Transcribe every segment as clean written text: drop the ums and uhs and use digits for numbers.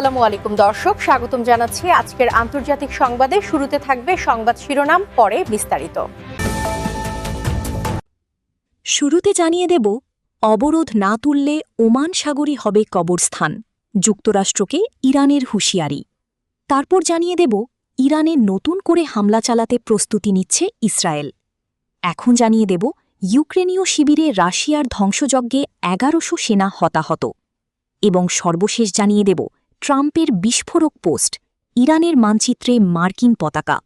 আসসালামু আলাইকুম দর্শক, স্বাগতম জানাচ্ছি আজকের আন্তর্জাতিক সংবাদে। শুরুতে থাকবে সংবাদ শিরোনাম, পরে বিস্তারিত। শুরুতে জানিয়ে দেব, অবরোধ না তুললে ওমান সাগরই হবে কবরস্থান, যুক্তরাষ্ট্রকে ইরানের হুঁশিয়ারি। তারপর জানিয়ে দেব, ইরানে নতুন করে হামলা চালাতে প্রস্তুতি নিচ্ছে ইসরায়েল। এখন জানিয়ে দেব, ইউক্রেনীয় শিবিরে রাশিয়ার ধ্বংসযজ্ঞে ১১০০ সেনা হতাহত। এবং সর্বশেষ জানিয়ে দেব, ট্রাম্পের বিস্ফোরক পোস্ট, ইরানের মানচিত্রে মার্কিন পতাকা।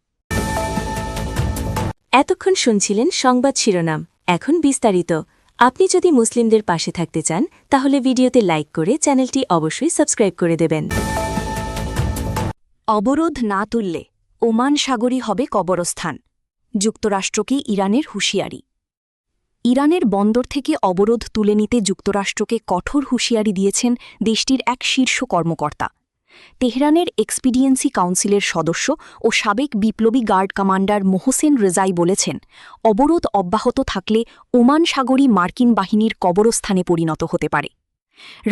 এতক্ষণ শুনছিলেন সংবাদ শিরোনাম, এখন বিস্তারিত। আপনি যদি মুসলিমদের পাশে থাকতে চান তাহলে ভিডিওতে লাইক করে চ্যানেলটি অবশ্যই সাবস্ক্রাইব করে দেবেন। অবরোধ না তুললে ওমান সাগরই হবে কবরস্থান, যুক্তরাষ্ট্রকে ইরানের হুঁশিয়ারি। ইরানের বন্দর থেকে অবরোধ তুলে নিতে যুক্তরাষ্ট্রকে কঠোর হুঁশিয়ারি দিয়েছেন দেশটির এক শীর্ষ কর্মকর্তা। তেহরানের এক্সপিডিয়েন্সি কাউন্সিলের সদস্য ও সাবেক বিপ্লবী গার্ড কমান্ডার মোহসেন রেজাই বলেছেন, অবরোধ অব্যাহত থাকলে ওমান সাগরই মার্কিন বাহিনীর কবরস্থানে পরিণত হতে পারে।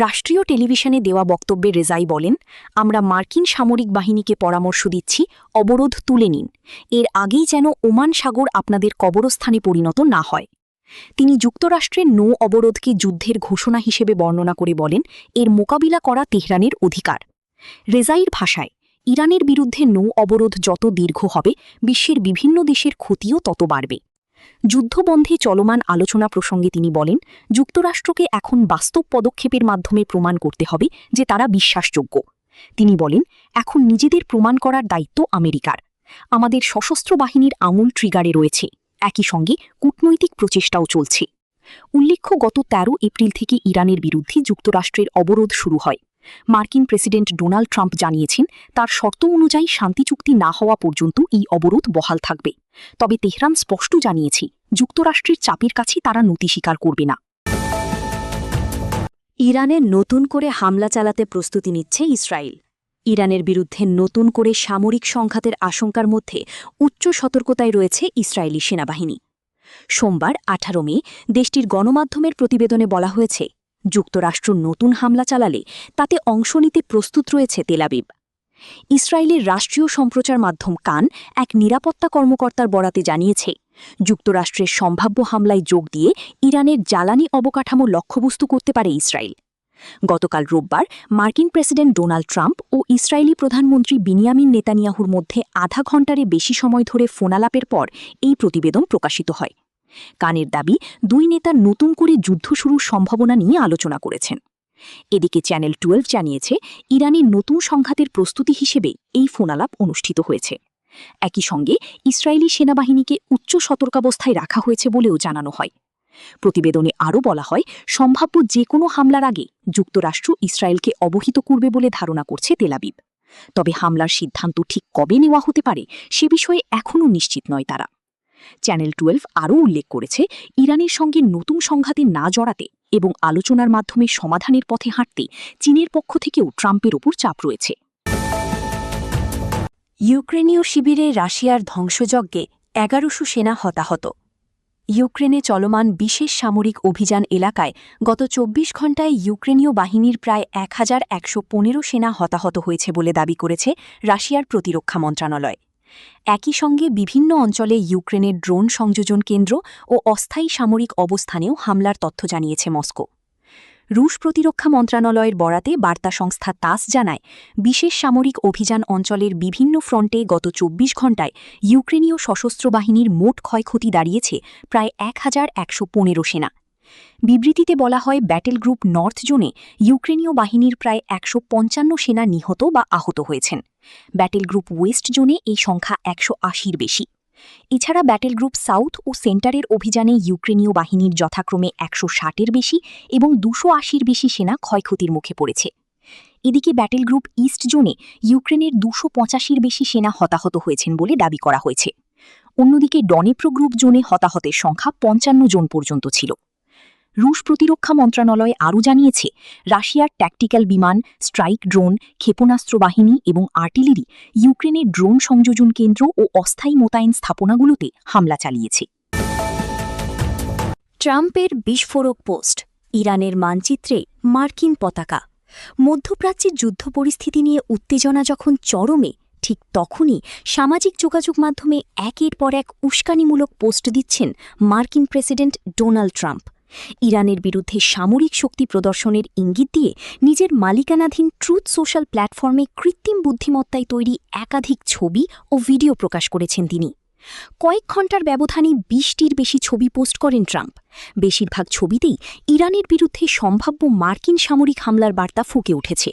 রাষ্ট্রীয় টেলিভিশনে দেওয়া বক্তব্যে রেজাই বলেন, আমরা মার্কিন সামরিক বাহিনীকে পরামর্শ দিচ্ছি অবরোধ তুলে নিন, এর আগেই যেন ওমান সাগর আপনাদের কবরস্থানে পরিণত না হয়। তিনি যুক্তরাষ্ট্রের নৌ অবরোধকে যুদ্ধের ঘোষণা হিসেবে বর্ণনা করে বলেন, এর মোকাবিলা করা তেহরানের অধিকার। রেজাইর ভাষায়, ইরানের বিরুদ্ধে নৌ অবরোধ যত দীর্ঘ হবে, বিশ্বের বিভিন্ন দেশের ক্ষতিও তত বাড়বে। যুদ্ধবন্ধে চলমান আলোচনা প্রসঙ্গে তিনি বলেন, যুক্তরাষ্ট্রকে এখন বাস্তব পদক্ষেপের মাধ্যমে প্রমাণ করতে হবে যে তারা বিশ্বাসযোগ্য। তিনি বলেন, এখন নিজেদের প্রমাণ করার দায়িত্ব আমেরিকার। আমাদের সশস্ত্র বাহিনীর আঙুল ট্রিগারে রয়েছে, একই সঙ্গে কূটনৈতিক প্রচেষ্টাও চলছে। উল্লেখ্য, গত ১৩ এপ্রিল থেকে ইরানের বিরুদ্ধে যুক্তরাষ্ট্রের অবরোধ শুরু হয়। মার্কিন প্রেসিডেন্ট ডোনাল্ড ট্রাম্প জানিয়েছেন, তার শর্ত অনুযায়ী শান্তি চুক্তি না হওয়া পর্যন্ত এই অবরোধ বহাল থাকবে। তবে তেহরান স্পষ্ট জানিয়েছে, যুক্তরাষ্ট্রের চাপের কাছে তারা নতি স্বীকার করবে না। ইরানে নতুন করে হামলা চালাতে প্রস্তুতি নিচ্ছে ইসরায়েল। ইরানের বিরুদ্ধে নতুন করে সামরিক সংঘাতের আশঙ্কার মধ্যে উচ্চ সতর্কতায় রয়েছে ইসরায়েলি সেনাবাহিনী। সোমবার ১৮ মে দেশটির গণমাধ্যমের প্রতিবেদনে বলা হয়েছে, যুক্তরাষ্ট্র নতুন হামলা চালালে তাতে অংশ নিতে প্রস্তুত রয়েছে তেল আবিব। ইসরায়েলের রাষ্ট্রীয় সম্প্রচার মাধ্যম কান এক নিরাপত্তা কর্মকর্তার বরাতে জানিয়েছে, যুক্তরাষ্ট্রের সম্ভাব্য হামলায় যোগ দিয়ে ইরানের জ্বালানি অবকাঠামো লক্ষ্যবস্তু করতে পারে ইসরায়েল। গতকাল রোববার মার্কিন প্রেসিডেন্ট ডোনাল্ড ট্রাম্প ও ইসরায়েলি প্রধানমন্ত্রী বিনিয়ামিন নেতানিয়াহুর মধ্যে আধা ঘণ্টারও বেশি সময় ধরে ফোনালাপের পর এই প্রতিবেদন প্রকাশিত হয়। কানের দাবি, দুই নেতা নতুন করে যুদ্ধ শুরুর সম্ভাবনা নিয়ে আলোচনা করেছেন। এদিকে চ্যানেল 12 জানিয়েছে, ইরানের নতুন সংঘাতের প্রস্তুতি হিসেবে এই ফোনালাপ অনুষ্ঠিত হয়েছে। একই সঙ্গে ইসরায়েলি সেনাবাহিনীকে উচ্চ সতর্কাবস্থায় রাখা হয়েছে বলেও জানানো হয়। প্রতিবেদনে আরও বলা হয়, সম্ভাব্য যে কোনো হামলার আগে যুক্তরাষ্ট্র ইসরায়েলকে অবহিত করবে বলে ধারণা করছে তেল আবিব। তবে হামলার সিদ্ধান্ত ঠিক কবে নেওয়া হতে পারে সে বিষয়ে এখনও নিশ্চিত নয় তারা। চ্যানেল 12 আরও উল্লেখ করেছে, ইরানের সঙ্গে নতুন সংঘাতে না জড়াতে এবং আলোচনার মাধ্যমে সমাধানের পথে হাঁটতে চীনের পক্ষ থেকেও ট্রাম্পের ওপর চাপ রয়েছে। ইউক্রেনীয় শিবিরে রাশিয়ার ধ্বংসযজ্ঞে ১১০০ সেনা হতাহত। ইউক্রেনে চলমান বিশেষ সামরিক অভিযান এলাকায় গত ২৪ ঘণ্টায় ইউক্রেনীয় বাহিনীর প্রায় ১১১৫ সেনা হতাহত হয়েছে বলে দাবি করেছে রাশিয়ার প্রতিরক্ষা মন্ত্রণালয়। একই সঙ্গে বিভিন্ন অঞ্চলে ইউক্রেনের ড্রোন সংযোজন কেন্দ্র ও অস্থায়ী সামরিক অবস্থানেও হামলার তথ্য জানিয়েছে মস্কো। রুশ প্রতিরক্ষা মন্ত্রণালয়ের বরাতে বার্তা সংস্থা তাস জানায়, বিশেষ সামরিক অভিযান অঞ্চলের বিভিন্ন ফ্রন্টে গত ২৪ ঘণ্টায় ইউক্রেনীয় সশস্ত্র বাহিনীর মোট ক্ষয়ক্ষতি দাঁড়িয়েছে প্রায় ১১১৫ সেনা। বিবৃতিতে বলা হয়, ব্যাটেল গ্রুপ নর্থ জোনে ইউক্রেনীয় বাহিনীর প্রায় ১৫৫ সেনা নিহত বা আহত হয়েছেন। ব্যাটেল গ্রুপ ওয়েস্ট জোনে এই সংখ্যা ১৮০-র বেশি। এছাড়া ব্যাটেল গ্রুপ সাউথ ও সেন্টারের অভিযানে ইউক্রেনীয় বাহিনীর যথাক্রমে ১৬০-এর বেশি এবং ২৮০-র বেশি সেনা ক্ষয়ক্ষতির মুখে পড়েছে। এদিকে ব্যাটেল গ্রুপ ইস্ট জোনে ইউক্রেনের ২৮৫-র বেশি সেনা হতাহত হয়েছেন বলে দাবি করা হয়েছে। অন্যদিকে ডনেপ্রো গ্রুপ জোনে হতাহতের সংখ্যা ৫৫ জন পর্যন্ত ছিল। রুশ প্রতিরক্ষা মন্ত্রণালয় আরও জানিয়েছে, রাশিয়ার ট্যাকটিক্যাল বিমান, স্ট্রাইক ড্রোন, ক্ষেপণাস্ত্র বাহিনী এবং আর্টিলারি ইউক্রেনের ড্রোন সংযোজন কেন্দ্র ও অস্থায়ী মোতায়েন স্থাপনাগুলোতে হামলা চালিয়েছে। ট্রাম্পের বিস্ফোরক পোস্ট, ইরানের মানচিত্রে মার্কিন পতাকা। মধ্যপ্রাচ্যের যুদ্ধ পরিস্থিতি নিয়ে উত্তেজনা যখন চরমে, ঠিক তখনই সামাজিক যোগাযোগ মাধ্যমে একের পর এক উস্কানিমূলক পোস্ট দিচ্ছেন মার্কিন প্রেসিডেন্ট ডোনাল্ড ট্রাম্প। ইরানের বিরুদ্ধে সামরিক শক্তি প্রদর্শনের ইঙ্গিত দিয়ে নিজের মালিকানাধীন ট্রুথ সোশ্যাল প্ল্যাটফর্মে কৃত্রিম বুদ্ধিমত্তায় তৈরি একাধিক ছবি ও ভিডিও প্রকাশ করেছেন তিনি। কয়েক ঘণ্টার ব্যবধানে ২০টির বেশি ছবি পোস্ট করেন ট্রাম্প। বেশিরভাগ ছবিতেই ইরানের বিরুদ্ধে সম্ভাব্য মার্কিন সামরিক হামলার বার্তা ফুটে উঠেছে।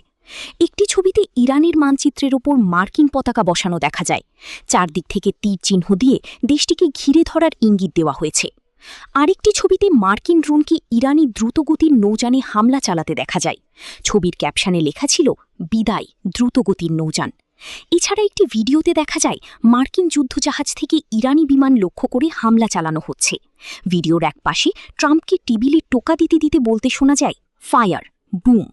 একটি ছবিতে ইরানের মানচিত্রের ওপর মার্কিন পতাকা বসানো দেখা যায়। চারদিক থেকে তীর চিহ্ন দিয়ে দেশটিকে ঘিরে ধরার ইঙ্গিত দেওয়া হয়েছে। আরেকটি ছবিতে মার্কিন ড্রোনকে ইরানি দ্রুতগতির নৌযানে হামলা চালাতে দেখা যায়। ছবির ক্যাপশনে লেখা ছিল, বিদায় দ্রুতগতির নৌযান। এছাড়া একটি ভিডিওতে দেখা যায় মার্কিন যুদ্ধজাহাজ থেকে ইরানি বিমান লক্ষ্য করে হামলা চালানো হচ্ছে। ভিডিওর একপাশে ট্রাম্পকে টেবিলে টোকা দিতে দিতে বলতে শোনা যায়, ফায়ার, বুম।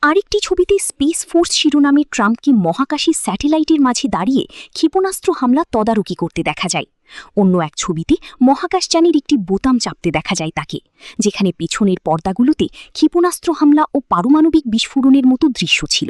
আরেকটি ছবিতে স্পেস ফোর্স শিরোনামে ট্রাম্পকে মহাকাশে স্যাটেলাইটের মাঝে দাঁড়িয়ে ক্ষেপণাস্ত্র হামলা তদারকি করতে দেখা যায়। অন্য এক ছবিতে মহাকাশযানের একটি বোতাম চাপতে দেখা যায় তাকে, যেখানে পেছনের পর্দাগুলোতে ক্ষেপণাস্ত্র হামলা ও পারমাণবিক বিস্ফোরণের মতো দৃশ্য ছিল।